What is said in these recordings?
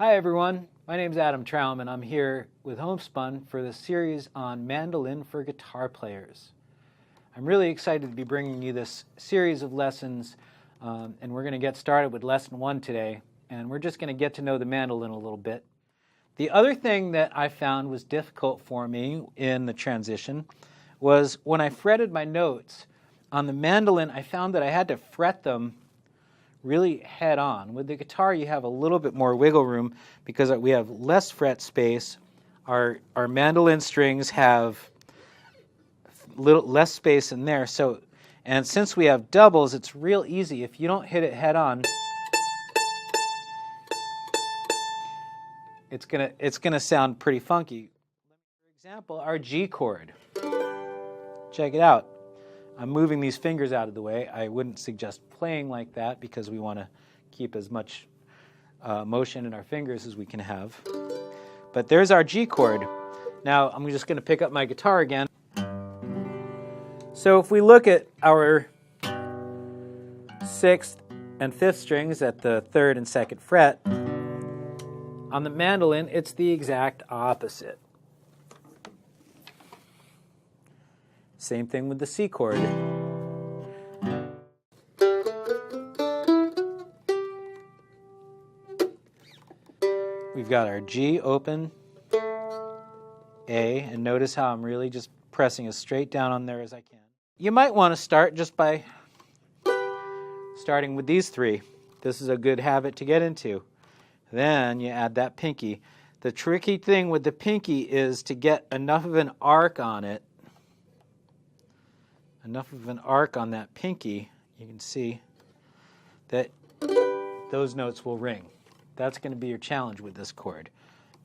Hi everyone, my name is Adam Traum and I'm here with Homespun for the series on mandolin for guitar players. I'm really excited to be bringing you this series of lessons and we're going to get started with lesson 1 today, and we're just going to get to know the mandolin a little bit. The other thing that I found was difficult for me in the transition was when I fretted my notes on the mandolin. I found that I had to fret them really head on. With the guitar you have a little bit more wiggle room because we have less fret space. Our mandolin strings have little less space in there, and since we have doubles, it's real easy. If you don't hit it head on, it's gonna sound pretty funky. For example, our G chord. Check it out. I'm moving these fingers out of the way. I wouldn't suggest playing like that because we want to keep as much motion in our fingers as we can have. But there's our G chord. Now I'm just going to pick up my guitar again. So if we look at our 6th and 5th strings at the 3rd and 2nd fret, on the mandolin it's the exact opposite. Same thing with the C chord. We've got our G open, A, and notice how I'm really just pressing as straight down on there as I can. You might want to start just by starting with these 3. This is a good habit to get into. Then you add that pinky. The tricky thing with the pinky is to get enough of an arc on it. Enough of an arc on that pinky, you can see that those notes will ring. That's going to be your challenge with this chord.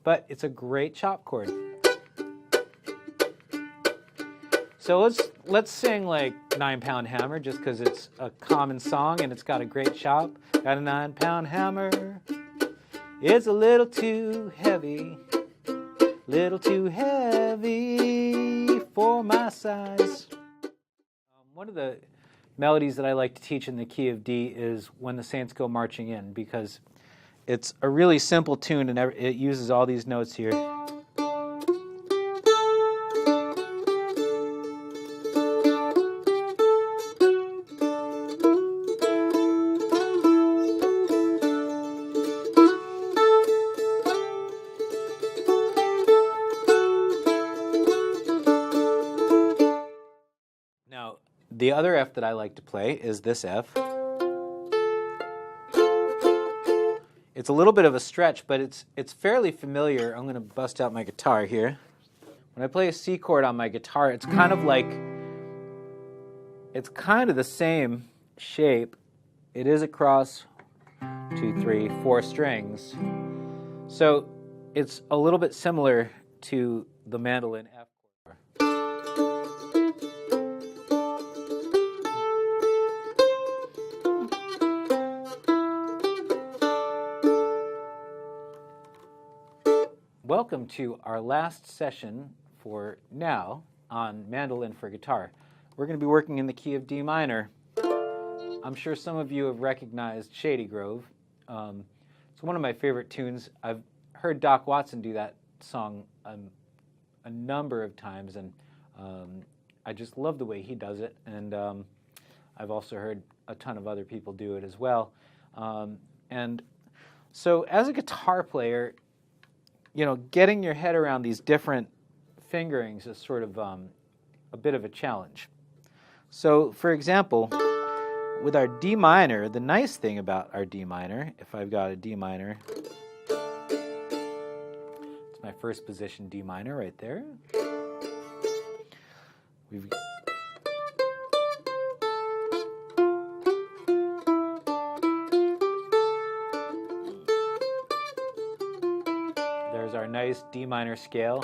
But it's a great chop chord. So let's sing like 9-pound hammer just because it's a common song and it's got a great chop. Got a 9-pound hammer. It's a little too heavy for my size. One of the melodies that I like to teach in the key of D is When the Saints Go Marching In, because it's a really simple tune and it uses all these notes here. Now, the other F that I like to play is this F. It's a little bit of a stretch, but it's fairly familiar. I'm going to bust out my guitar here. When I play a C chord on my guitar, it's kind of the same shape. It is across 2, 3, 4 strings. So it's a little bit similar to the mandolin F chord. Welcome to our last session for now on mandolin for guitar. We're going to be working in the key of D minor. I'm sure some of you have recognized Shady Grove. It's one of my favorite tunes. I've heard Doc Watson do that song a number of times, and I just love the way he does it. And I've also heard a ton of other people do it as well. And so as a guitar player, getting your head around these different fingerings is sort of a bit of a challenge. So, for example, with our D minor, the nice thing about our D minor, if I've got a D minor, it's my first position D minor right there. There's our nice D minor scale.